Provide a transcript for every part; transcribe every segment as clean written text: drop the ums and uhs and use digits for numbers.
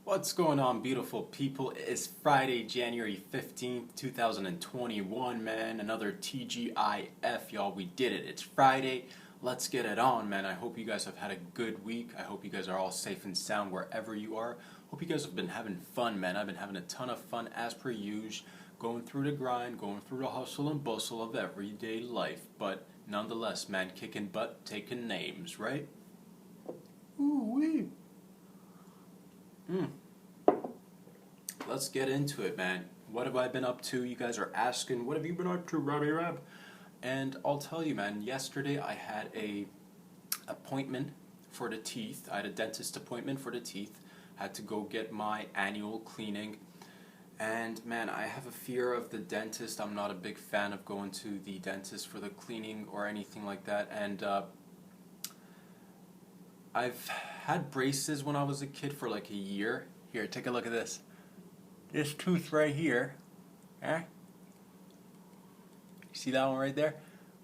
What's going on, beautiful people? It's Friday, January 15th, 2021, man. Another TGIF, y'all. We did it. It's Friday. Let's get it on, man. I hope you guys have had a good week. I hope you guys are all safe and sound wherever you are. Hope you guys have been having fun, man. I've been having a ton of fun as per usual. Going through the grind, going through the hustle and bustle of everyday life. But nonetheless, man, kicking butt, taking names, right? Ooh-wee. Let's get into it, man. What have I been up to? You guys are asking, what have you been up to, Robbie Rab? And I'll tell you, man, yesterday I had a appointment for the teeth. I had a dentist appointment for the teeth. Had to go get my annual cleaning. And man, I have a fear of the dentist. I'm not a big fan of going to the dentist for the cleaning or anything like that. And I've had braces when I was a kid for like a year. Here, take a look at this. This tooth right here, you see that one right there?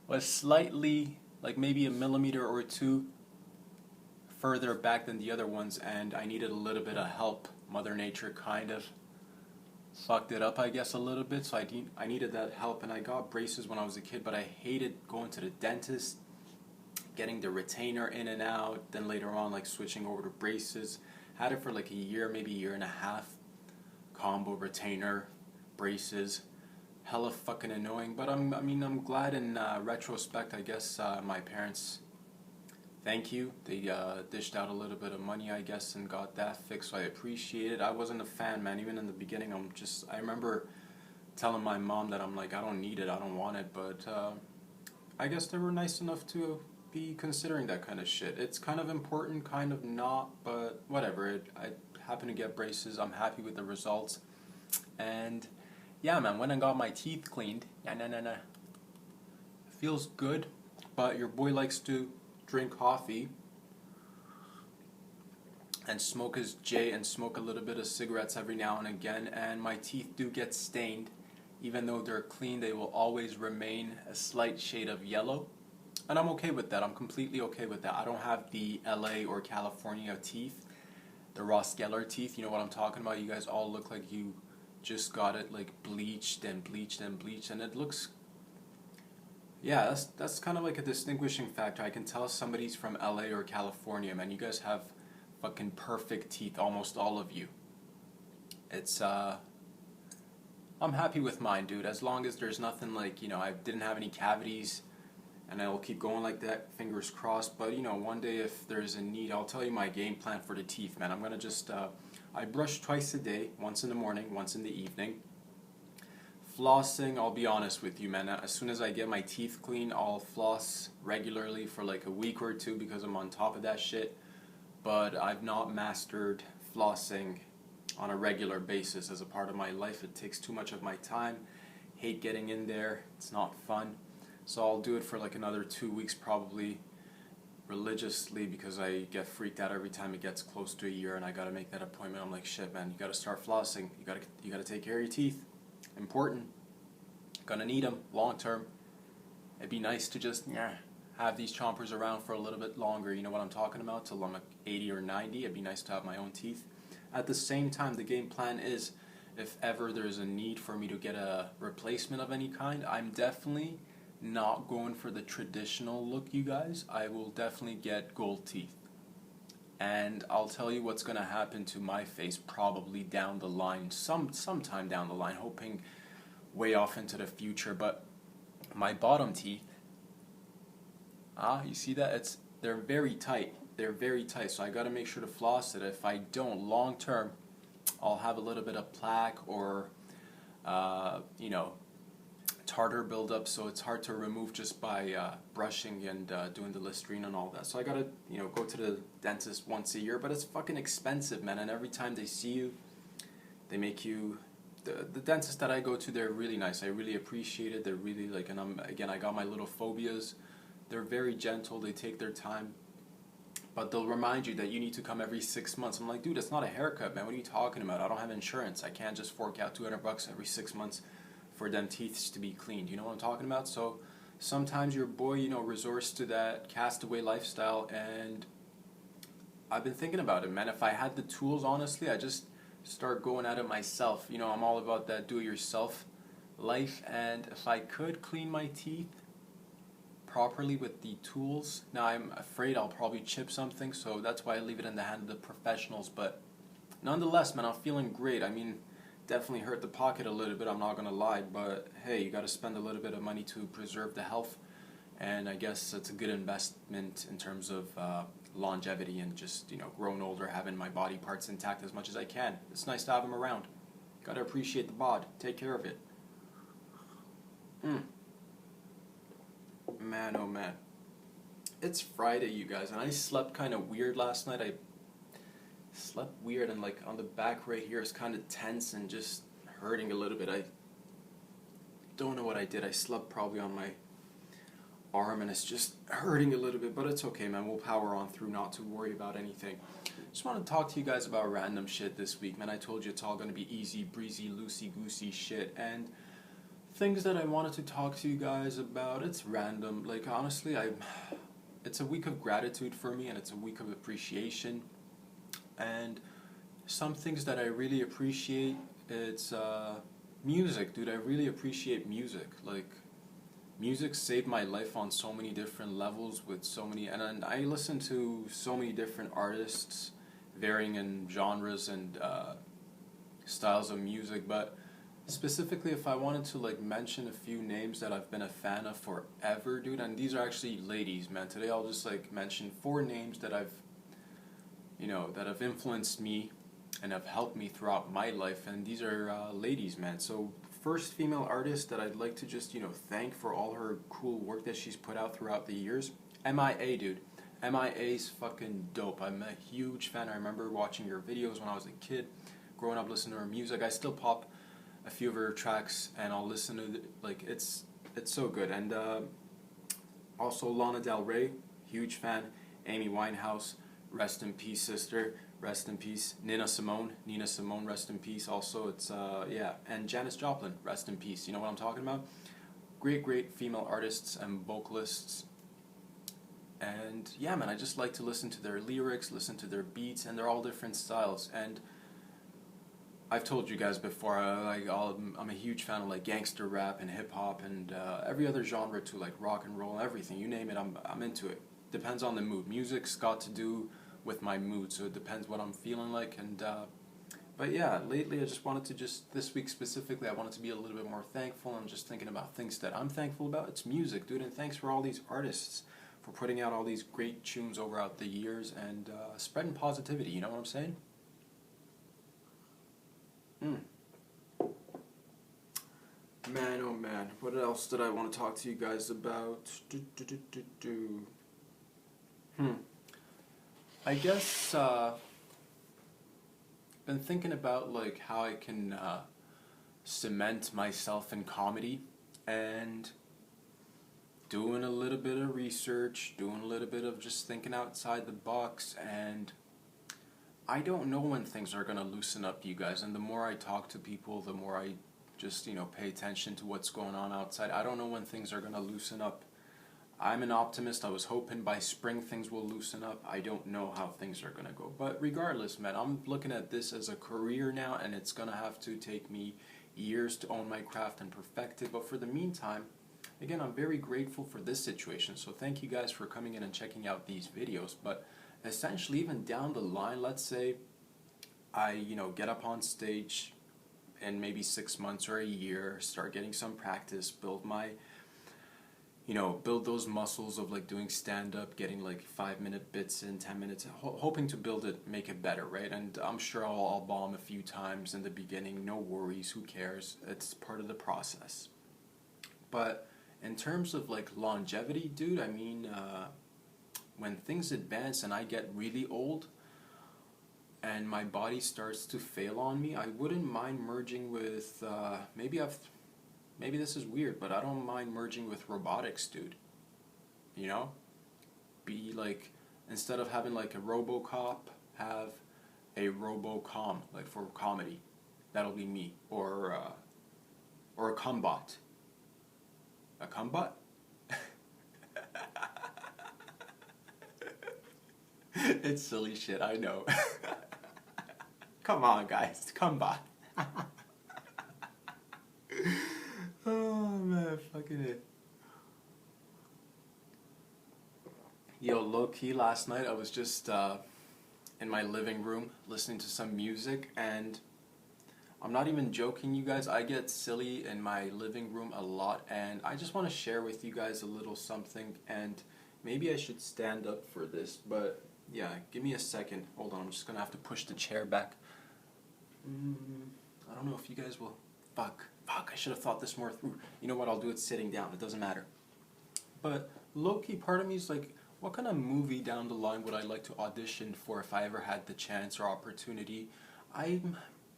Was slightly, like maybe a millimeter or two further back than the other ones, and I needed a little bit of help. Mother Nature kind of fucked it up, I guess, a little bit, so I needed that help, and I got braces when I was a kid, but I hated going to the dentist, getting the retainer in and out, then later on like switching over to braces. Had it for like a year, maybe a year and a half. Combo, retainer, braces, hella fucking annoying. But I'm glad in retrospect. I guess my parents, thank you. They dished out a little bit of money, I guess, and got that fixed. So I appreciate it. I wasn't a fan, man. Even in the beginning, I remember telling my mom that I'm like, I don't need it, I don't want it. But I guess they were nice enough to be considering that kind of shit. It's kind of important, kind of not, but whatever. I happen to get braces. I'm happy with the results. And yeah, man, when I got my teeth cleaned, feels good. But your boy likes to drink coffee and smoke his J and smoke a little bit of cigarettes every now and again. And my teeth do get stained. Even though they're clean, they will always remain a slight shade of yellow. And I'm okay with that. I'm completely okay with that. I don't have the LA or California teeth. The Ross Geller teeth, you know what I'm talking about? You guys all look like you just got it like bleached and bleached and bleached, and it looks, yeah, that's kind of like a distinguishing factor. I can tell somebody's from LA or California, man. You guys have fucking perfect teeth, almost all of you. It's I'm happy with mine, dude, as long as there's nothing like, I didn't have any cavities. And I'll keep going like that, fingers crossed. But, one day if there's a need, I'll tell you my game plan for the teeth, man. I'm going to just, I brush twice a day, once in the morning, once in the evening. Flossing, I'll be honest with you, man. As soon as I get my teeth clean, I'll floss regularly for like a week or two because I'm on top of that shit. But I've not mastered flossing on a regular basis as a part of my life. It takes too much of my time. Hate getting in there. It's not fun. So I'll do it for like another 2 weeks probably religiously because I get freaked out every time it gets close to a year and I gotta make that appointment. I'm like, shit, man, you gotta start flossing. You gotta take care of your teeth. Important. Gonna need them long term. It'd be nice to just have these chompers around for a little bit longer. You know what I'm talking about? Till I'm like 80 or 90. It'd be nice to have my own teeth. At the same time, the game plan is if ever there's a need for me to get a replacement of any kind, I'm definitely not going for the traditional look, you guys. I will definitely get gold teeth. And I'll tell you what's going to happen to my face probably down the line, sometime down the line, hoping way off into the future. But my bottom teeth, you see that? They're very tight. They're very tight, so I got to make sure to floss it. If I don't, long term, I'll have a little bit of plaque or, tartar buildup, so it's hard to remove just by brushing and doing the Listerine and all that. So I gotta, go to the dentist once a year, but it's fucking expensive, man. And every time they see you, they make you. The dentist that I go to, they're really nice. I really appreciate it. They're really like, and I got my little phobias. They're very gentle. They take their time, but they'll remind you that you need to come every 6 months. I'm like, dude, it's not a haircut, man. What are you talking about? I don't have insurance. I can't just fork out $200 every 6 months for them teeth to be cleaned. You know what I'm talking about? So sometimes your boy, resorts to that castaway lifestyle, and I've been thinking about it, man. If I had the tools, honestly, I just start going at it myself. You know, I'm all about that do-it-yourself life, and if I could clean my teeth properly with the tools, now I'm afraid I'll probably chip something, so that's why I leave it in the hand of the professionals. But nonetheless, man, I'm feeling great. I mean, definitely hurt the pocket a little bit, I'm not gonna lie, but hey, you gotta spend a little bit of money to preserve the health, and I guess it's a good investment in terms of longevity and just, you know, growing older, having my body parts intact as much as I can. It's nice to have them around. Gotta appreciate the bod. Take care of it. Man, oh man. It's Friday, you guys, and I slept kind of weird last night. I slept weird, and like on the back right here is kind of tense and just hurting a little bit. I don't know what I did. I slept probably on my arm and it's just hurting a little bit, but it's okay, man. We'll power on through, not to worry about anything. Just want to talk to you guys about random shit this week, man. I told you it's all going to be easy breezy, loosey goosey shit, and things that I wanted to talk to you guys about. It's random. Like, honestly, it's a week of gratitude for me, and it's a week of appreciation. And some things that I really appreciate, it's music, dude. I really appreciate music. Like, music saved my life on so many different levels with so many, and I listen to so many different artists, varying in genres and styles of music, but specifically if I wanted to like mention a few names that I've been a fan of forever, dude, and these are actually ladies, man. Today I'll just like mention 4 names that that have influenced me and have helped me throughout my life, and these are ladies, man. So first female artist that I'd like to just, thank for all her cool work that she's put out throughout the years. MIA, dude. MIA's fucking dope. I'm a huge fan. I remember watching her videos when I was a kid, growing up listening to her music. I still pop a few of her tracks and I'll listen to it. Like, it's so good. And also Lana Del Rey, huge fan. Amy Winehouse, rest in peace, sister. Rest in peace. Nina Simone, rest in peace. Also, it's, and Janis Joplin, rest in peace. You know what I'm talking about? Great female artists and vocalists. And yeah, man, I just like to listen to their lyrics, listen to their beats, and they're all different styles. And I've told you guys before, I'm a huge fan of like gangster rap and hip hop and every other genre too, like rock and roll, everything. You name it, I'm into it. Depends on the mood. Music's got to do with my mood, so it depends what I'm feeling like. And but yeah, lately I just wanted to this week specifically, I wanted to be a little bit more thankful. I'm just thinking about things that I'm thankful about. It's music, dude, and thanks for all these artists for putting out all these great tunes over the years and spreading positivity. You know what I'm saying? Man, oh man, what else did I want to talk to you guys about? I guess been thinking about like how I can cement myself in comedy, and doing a little bit of research, doing a little bit of just thinking outside the box, and I don't know when things are going to loosen up, you guys, and the more I talk to people, the more I just, pay attention to what's going on outside. I don't know when things are going to loosen up. I'm an optimist. I was hoping by spring things will loosen up. I don't know how things are going to go. But regardless, man, I'm looking at this as a career now, and it's going to have to take me years to own my craft and perfect it. But for the meantime, again, I'm very grateful for this situation. So thank you guys for coming in and checking out these videos. But essentially, even down the line, let's say I, get up on stage in maybe 6 months or a year, start getting some practice, build my, build those muscles of like doing stand-up, getting like 5-minute bits in 10 minutes, hoping to build it, make it better, right? And I'm sure I'll bomb a few times in the beginning, no worries, who cares? It's part of the process. But in terms of like longevity, dude, I mean, when things advance and I get really old and my body starts to fail on me, I wouldn't mind merging with, maybe this is weird, but I don't mind merging with robotics, dude. Be like, instead of having like a RoboCop, have a RoboCom, like for comedy. That'll be me. Or a Cumbot. A Cumbot? It's silly shit, I know. Come on, guys, come on. Oh man, fucking it. Yo, low key, last night I was just in my living room listening to some music, and I'm not even joking, you guys. I get silly in my living room a lot, and I just want to share with you guys a little something. And maybe I should stand up for this, but yeah, give me a second. Hold on, I'm just gonna have to push the chair back. I don't know if you guys will. Fuck, I should have thought this more through. You know what? I'll do it sitting down. It doesn't matter. But low key, part of me is like, what kind of movie down the line would I like to audition for if I ever had the chance or opportunity? I'm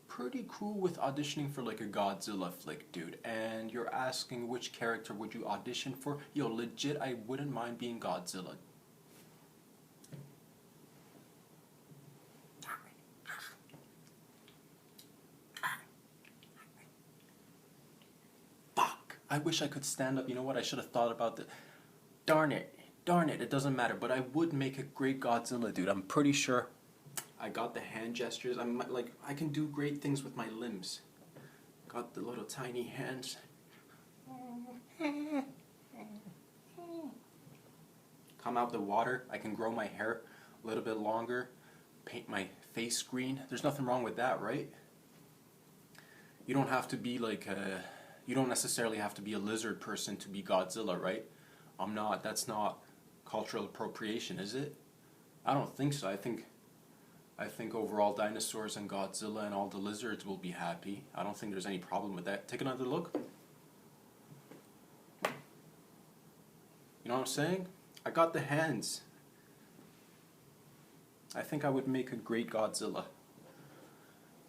pretty cool with auditioning for like a Godzilla flick, dude. And you're asking which character would you audition for? Yo, legit, I wouldn't mind being Godzilla. Fuck, I wish I could stand up. You know what? I should have thought about that. Darn it, it doesn't matter. But I would make a great Godzilla, dude. I'm pretty sure. I got the hand gestures. I'm like, I can do great things with my limbs. Got the little tiny hands. Come out the water. I can grow my hair a little bit longer. Paint my face green. There's nothing wrong with that, right? You don't have to be like you don't necessarily have to be a lizard person to be Godzilla, right? I'm not. That's not cultural appropriation, is it? I don't think so. I think overall dinosaurs and Godzilla and all the lizards will be happy. I don't think there's any problem with that. Take another look. You know what I'm saying? I got the hands. I think I would make a great Godzilla.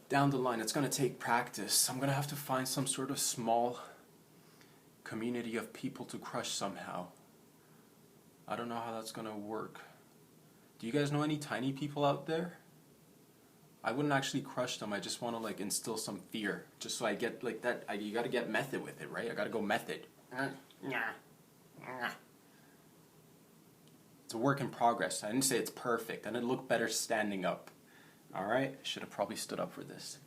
Down the line, it's going to take practice. I'm going to have to find some sort of small community of people to crush somehow. I don't know how that's going to work. Do you guys know any tiny people out there? I wouldn't actually crush them. I just want to like instill some fear, just so I get like that. You got to get method with it, right? I got to go method. It's a work in progress. I didn't say it's perfect, and it looked better standing up. All right, should have probably stood up for this.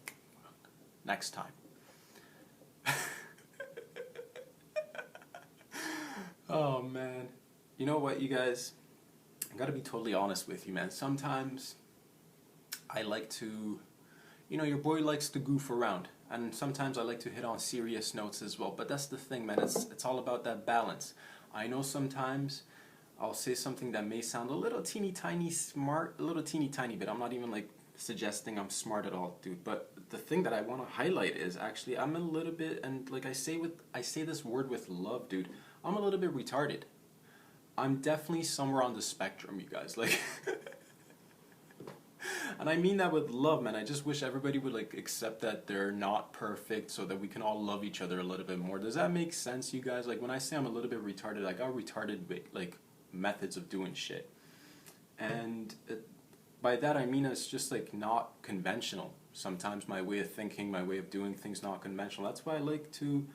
Next time. Oh man, you know what, you guys? I got to be totally honest with you, man. Sometimes I like to, you know, your boy likes to goof around, and sometimes I like to hit on serious notes as well. But that's the thing, man. It's all about that balance. I know sometimes I'll say something that may sound a little teeny tiny smart, a little teeny tiny bit. I'm not even like suggesting I'm smart at all, dude. But the thing that I want to highlight is actually I'm a little bit, and like I say this word with love, dude. I'm a little bit retarded. I'm definitely somewhere on the spectrum, you guys. Like. And I mean that with love, man. I just wish everybody would like accept that they're not perfect so that we can all love each other a little bit more. Does that make sense, you guys? Like when I say I'm a little bit retarded, I got retarded like methods of doing shit. And by that I mean it's just like not conventional. Sometimes my way of thinking, my way of doing things not conventional. That's why I like to,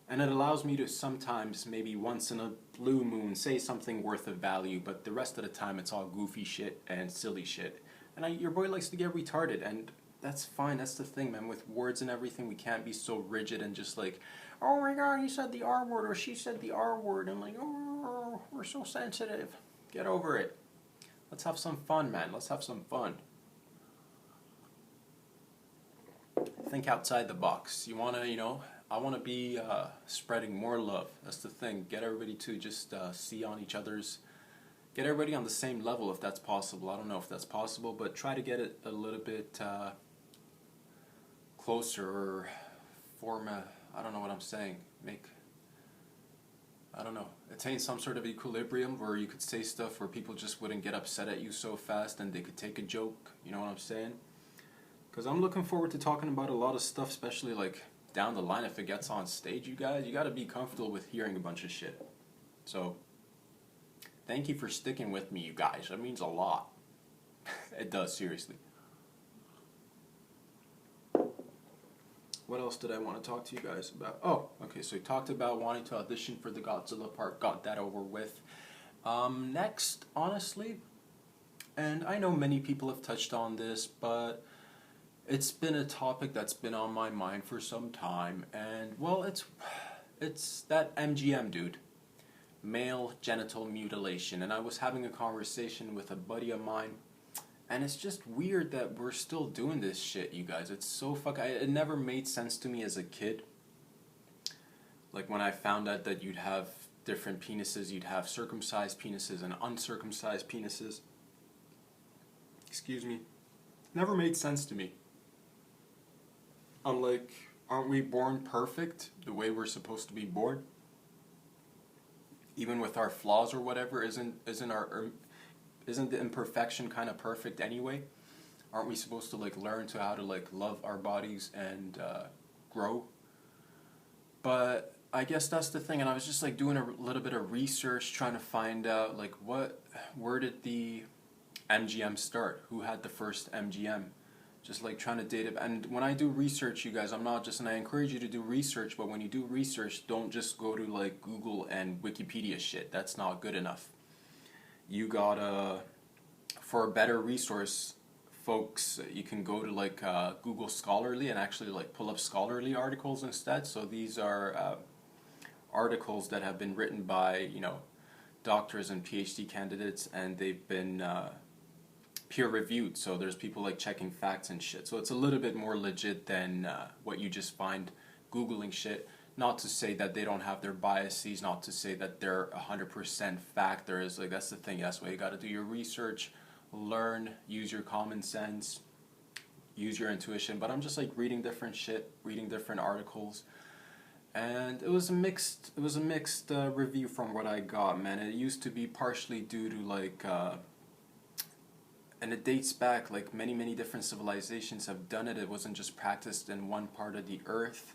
and it allows me to sometimes, maybe once in a blue moon, say something worth of value, but the rest of the time it's all goofy shit and silly shit. And your boy likes to get retarded, and that's fine. That's the thing, man. With words and everything, we can't be so rigid and just like, oh my god, he said the R word, or she said the R word, and like, oh, we're so sensitive. Get over it. Let's have some fun, man. Let's have some fun. Think outside the box. You want to, you know, I want to be spreading more love. That's the thing. Get everybody to just see on each other's, get everybody on the same level if that's possible. I don't know if that's possible, but try to get it a little bit closer, or form a, I don't know what I'm saying, I don't know, attain some sort of equilibrium where you could say stuff where people just wouldn't get upset at you so fast and they could take a joke, you know what I'm saying? Because I'm looking forward to talking about a lot of stuff, especially like down the line if it gets on stage, you guys. You got to be comfortable with hearing a bunch of shit. So thank you for sticking with me, you guys. That means a lot. It does, seriously. What else did I want to talk to you guys about? Oh, okay, so we talked about wanting to audition for the Godzilla part. Got that over with. Next, honestly, And I know many people have touched on this, but it's been a topic that's been on my mind for some time. And well, it's that MGM, dude, male genital mutilation. And I was having a conversation with a buddy of mine, and it's just weird that we're still doing this shit, you guys. It's so it never made sense to me as a kid. Like when I found out that you'd have different penises, you'd have circumcised penises and uncircumcised penises. Excuse me. Never made sense to me. I'm like, aren't we born perfect the way we're supposed to be born? Even with our flaws or whatever, isn't the imperfection kind of perfect anyway? Aren't we supposed to like learn to how to like love our bodies and grow? But I guess that's the thing, and I was just like doing a little bit of research trying to find out like where did the MGM start? Who had the first MGM? Just like trying to date it. And when I do research, you guys, and I encourage you to do research, but when you do research, don't just go to like Google and Wikipedia shit. That's not good enough. You gotta, for a better resource, folks, you can go to like Google Scholarly and actually like pull up scholarly articles instead. So these are articles that have been written by, doctors and PhD candidates, and they've been peer reviewed. So there's people like checking facts and shit. So it's a little bit more legit than what you just find Googling shit. Not to say that they don't have their biases, not to say that they're 100% fact. That's the thing. That's why you got to do your research, learn, use your common sense, use your intuition. But I'm just like reading different shit, reading different articles. And it was a mixed review from what I got, man. It used to be partially due to like, and it dates back, like many different civilizations have done it. It wasn't just practiced in one part of the earth.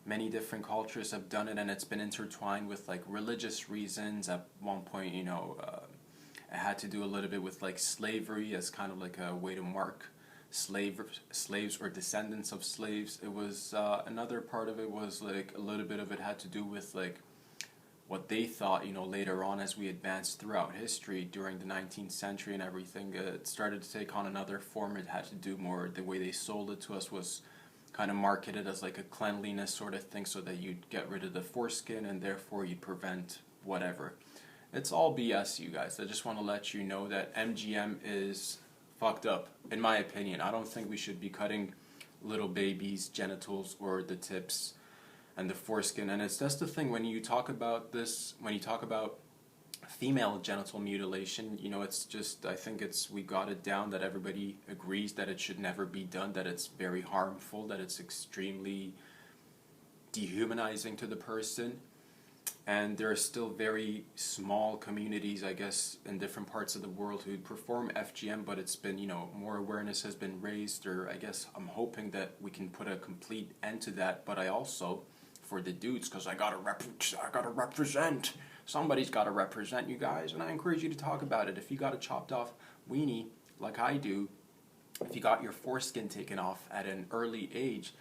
Many different cultures have done it, and it's been intertwined with like religious reasons. At one point, it had to do a little bit with like slavery as kind of like a way to mark slaves or descendants of slaves. It was another part of it was like a little bit of it had to do with like what they thought, later on as we advanced throughout history during the 19th century and everything. It started to take on another form. It had to do more, the way they sold it to us was kind of marketed as like a cleanliness sort of thing, so that you'd get rid of the foreskin and therefore you'd prevent whatever. It's all BS, you guys. I just want to let you know that MGM is fucked up, in my opinion. I don't think we should be cutting little babies' genitals or the tips and the foreskin. And that's the thing, when you talk about this, when you talk about female genital mutilation, it's just, I think we got it down that everybody agrees that it should never be done, that it's very harmful, that it's extremely dehumanizing to the person. And there are still very small communities, I guess, in different parts of the world who perform FGM, but it's been, more awareness has been raised, or I guess I'm hoping that we can put a complete end to that. But I also, for the dudes, because I gotta represent. Somebody's gotta represent, you guys, and I encourage you to talk about it. If you got a chopped off weenie, like I do, if you got your foreskin taken off at an early age,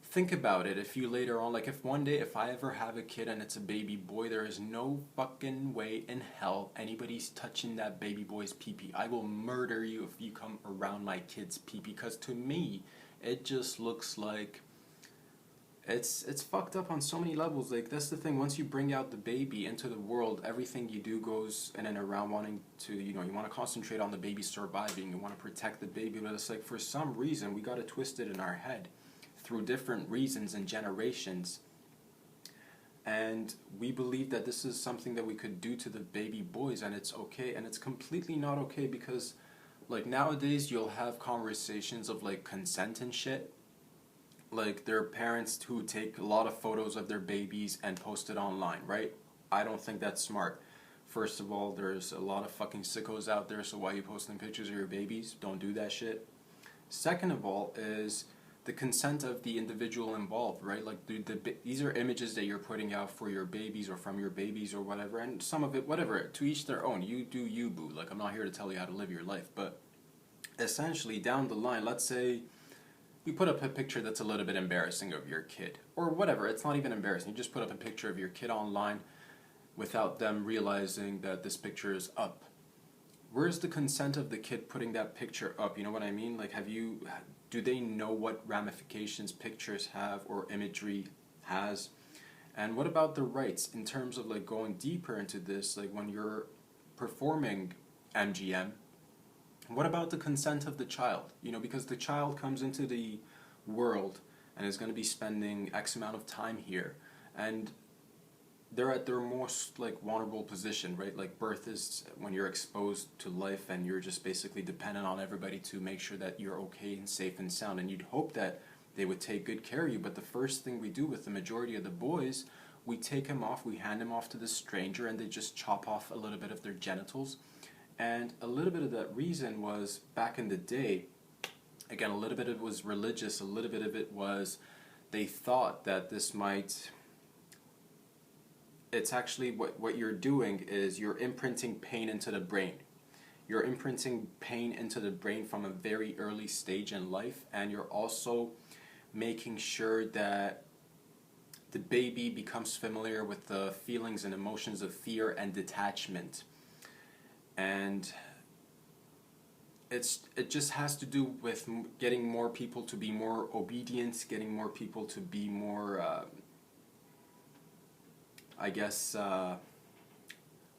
think about it. If you later on, like if one day, if I ever have a kid and it's a baby boy, there is no fucking way in hell anybody's touching that baby boy's pee-pee. I will murder you if you come around my kid's pee-pee, because to me, it just looks like it's fucked up on so many levels. Like, that's the thing, once you bring out the baby into the world, everything you do goes in and around wanting to, you want to concentrate on the baby surviving, you want to protect the baby, but it's like for some reason we got it twisted in our head through different reasons and generations, and we believe that this is something that we could do to the baby boys, and it's okay, and it's completely not okay, because like nowadays you'll have conversations of like consent and shit. Like, there are parents who take a lot of photos of their babies and post it online, right? I don't think that's smart. First of all, there's a lot of fucking sickos out there, so why are you posting pictures of your babies? Don't do that shit. Second of all is the consent of the individual involved, right? Like, these are images that you're putting out for your babies or from your babies or whatever, and some of it, whatever, to each their own. You do you, boo. Like, I'm not here to tell you how to live your life, but essentially, down the line, let's say you put up a picture that's a little bit embarrassing of your kid, or whatever, it's not even embarrassing, you just put up a picture of your kid online without them realizing that this picture is up. where's the consent of the kid putting that picture up? You know what I mean? Like, do they know what ramifications pictures have or imagery has? And what about the rights in terms of like going deeper into this? Like when you're performing MGM, what about the consent of the child? You know, because the child comes into the world and is going to be spending X amount of time here, and they're at their most like vulnerable position, right? Like birth is when you're exposed to life and you're just basically dependent on everybody to make sure that you're okay and safe and sound, and you'd hope that they would take good care of you. But the first thing we do with the majority of the boys, we take him off, we hand him off to this stranger, and they just chop off a little bit of their genitals. And a little bit of that reason was back in the day, again, a little bit of it was religious, a little bit of it was they thought that this might, it's actually what you're doing is you're imprinting pain into the brain. You're imprinting pain into the brain from a very early stage in life, and you're also making sure that the baby becomes familiar with the feelings and emotions of fear and detachment. And it just has to do with getting more people to be more obedient, getting more people to be more,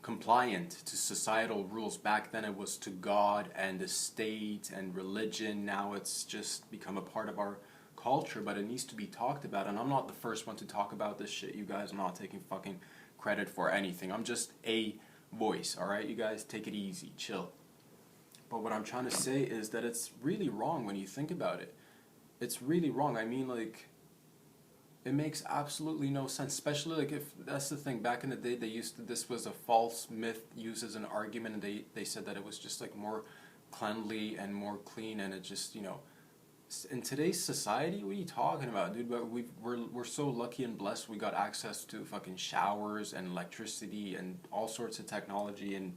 compliant to societal rules. Back then it was to God and the state and religion. Now it's just become a part of our culture, but it needs to be talked about. And I'm not the first one to talk about this shit, you guys. I'm not taking fucking credit for anything. I'm just a voice, alright? You guys take it easy, chill. But what I'm trying to say is that it's really wrong when you think about it. It's really wrong. I mean, like, it makes absolutely no sense, especially like if that's the thing. Back in the day, they used to, this was a false myth used as an argument, and they said that it was just like more cleanly and more clean, and it just, you know, in today's society, what are you talking about, dude? But we're so lucky and blessed. We got access to fucking showers and electricity and all sorts of technology and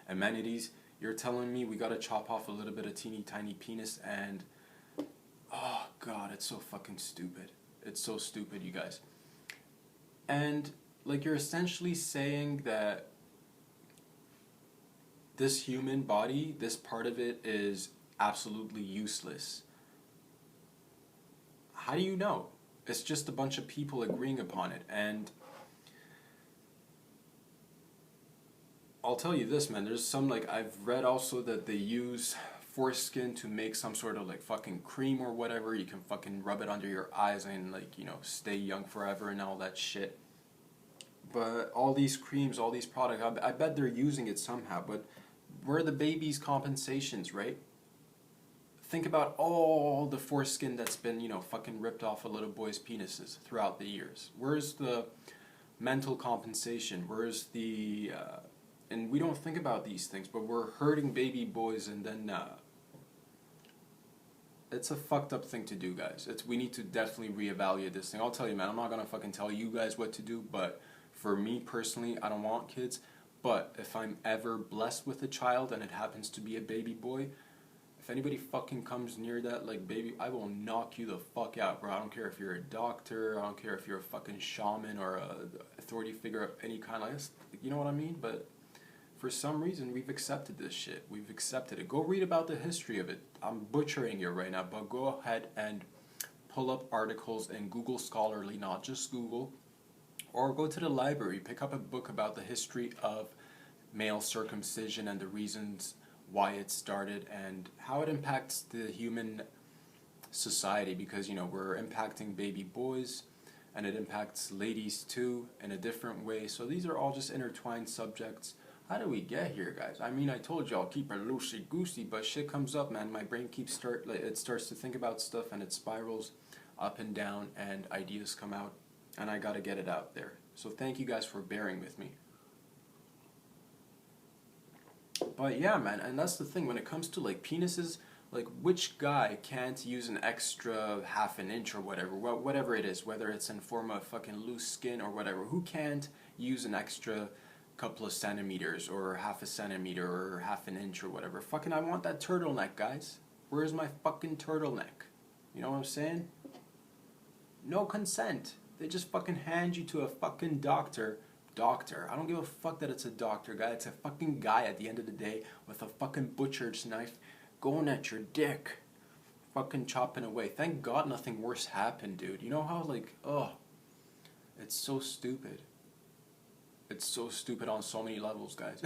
amenities. You're telling me we gotta chop off a little bit of teeny tiny penis, and oh god, it's so fucking stupid. It's so stupid, you guys. And like you're essentially saying that this human body, this part of it, is absolutely useless. How do you know? It's just a bunch of people agreeing upon it. And I'll tell you this, man, there's some, like, I've read also that they use foreskin to make some sort of like fucking cream or whatever. You can fucking rub it under your eyes and, like, you know, stay young forever and all that shit. But all these creams, all these products, I bet they're using it somehow. But where are the baby's compensations, right? Think about all the foreskin that's been, you know, fucking ripped off of little boys' penises throughout the years. Where's the mental compensation? Where's the and we don't think about these things, but we're hurting baby boys, and then it's a fucked up thing to do, guys. We need to definitely reevaluate this thing. I'll tell you, man, I'm not gonna fucking tell you guys what to do, but for me personally, I don't want kids. But if I'm ever blessed with a child and it happens to be a baby boy, if anybody fucking comes near that, like, baby, I will knock you the fuck out, bro. I don't care if you're a doctor, I don't care if you're a fucking shaman or a authority figure of any kind, like, you know what I mean? But for some reason, we've accepted this shit. We've accepted it. Go read about the history of it. I'm butchering it right now, but go ahead and pull up articles in Google Scholarly, not just Google, or go to the library, pick up a book about the history of male circumcision and the reasons why it started and how it impacts the human society, because, you know, we're impacting baby boys and it impacts ladies too in a different way. So these are all just intertwined subjects. How do we get here, guys? I mean, I told you I'll keep it loosey-goosey, but shit comes up, man. My brain it starts to think about stuff, and it spirals up and down, and ideas come out, and I gotta get it out there. So thank you guys for bearing with me. But yeah, man, and that's the thing, when it comes to like penises, like, which guy can't use an extra half an inch or whatever it is, whether it's in form of fucking loose skin or whatever? Who can't use an extra couple of centimeters or half a centimeter or half an inch or whatever? Fucking, I want that turtleneck, guys. Where's my fucking turtleneck? You know what I'm saying? No consent. They just fucking hand you to a fucking doctor, doctor. I don't give a fuck that it's a doctor, guy. It's a fucking guy at the end of the day with a fucking butcher's knife going at your dick. Fucking chopping away. Thank God nothing worse happened, dude. You know how, like, oh, it's so stupid. It's so stupid on so many levels, guys.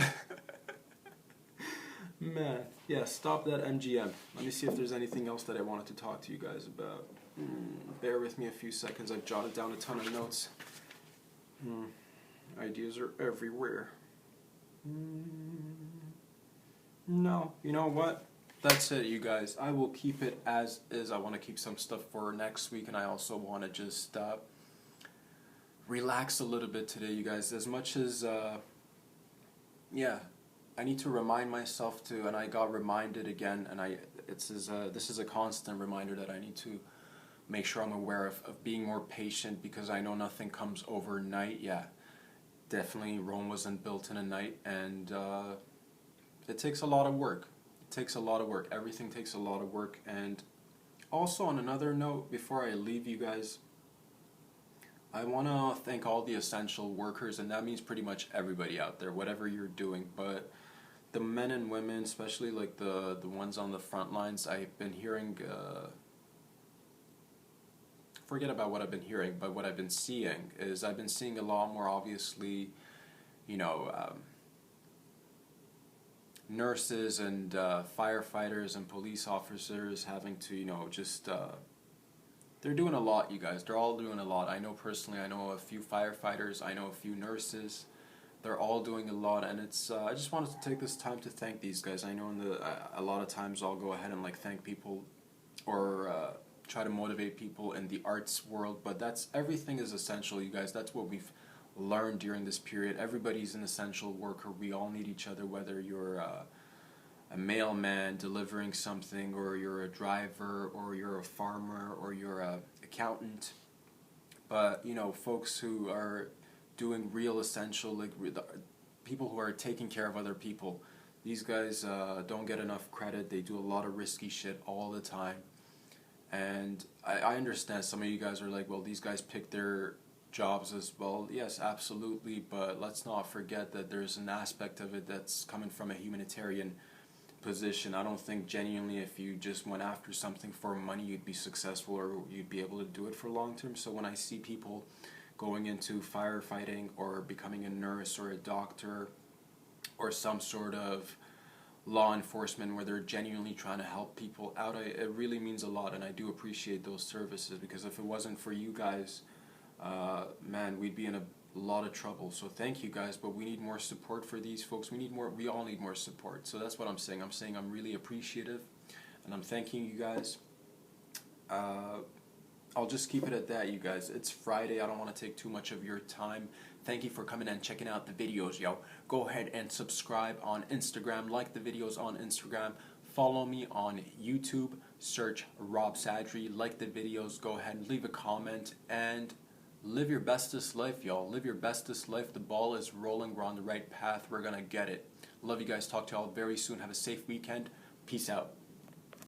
Man, yeah, stop that MGM. Let me see if there's anything else that I wanted to talk to you guys about. Bear with me a few seconds. I've jotted down a ton of notes. Ideas are everywhere. No, you know what? That's it, you guys. I will keep it as is. I want to keep some stuff for next week, and I also want to just relax a little bit today, you guys. As much as, yeah, I need to remind myself to, and I got reminded again, and this is a constant reminder that I need to make sure I'm aware of being more patient, because I know nothing comes overnight. Yeah, definitely Rome wasn't built in a night, and it takes a lot of work. It takes a lot of work. Everything takes a lot of work. And also, on another note, before I leave you guys, I want to thank all the essential workers, and that means pretty much everybody out there, whatever you're doing. But the men and women, especially like the ones on the front lines, I've been hearing, forget about what I've been hearing, but what I've been seeing is I've been seeing a lot more, obviously, you know, nurses and firefighters and police officers having to, you know, just, they're doing a lot, you guys. They're all doing a lot. I know personally, I know a few firefighters, I know a few nurses. They're all doing a lot, and it's, I just wanted to take this time to thank these guys. I know a lot of times I'll go ahead and like thank people or try to motivate people in the arts world, but everything is essential, you guys. That's what we've learned during this period. Everybody's an essential worker. We all need each other, whether you're a mailman delivering something, or you're a driver, or you're a farmer, or you're a accountant. But, you know, folks who are doing real essential, like people who are taking care of other people, these guys don't get enough credit. They do a lot of risky shit all the time. And I understand some of you guys are like, well, these guys pick their jobs as well. Yes, absolutely, but let's not forget that there's an aspect of it that's coming from a humanitarian position. I don't think genuinely if you just went after something for money you'd be successful, or you'd be able to do it for long term. So when I see people going into firefighting or becoming a nurse or a doctor or some sort of law enforcement where they're genuinely trying to help people out, it really means a lot, and I do appreciate those services, because if it wasn't for you guys, man, we'd be in a lot of trouble. So thank you guys, but we need more support for these folks. We all need more support. So that's what I'm saying. I'm really appreciative, and I'm thanking you guys. I'll just keep it at that, you guys. It's Friday. I don't want to take too much of your time. Thank you for coming and checking out the videos, yo. Go ahead and subscribe on Instagram. Like the videos on Instagram. Follow me on YouTube. Search Rob Sadri. Like the videos. Go ahead and leave a comment. And live your bestest life, y'all. Live your bestest life. The ball is rolling. We're on the right path. We're going to get it. Love you guys. Talk to y'all very soon. Have a safe weekend. Peace out.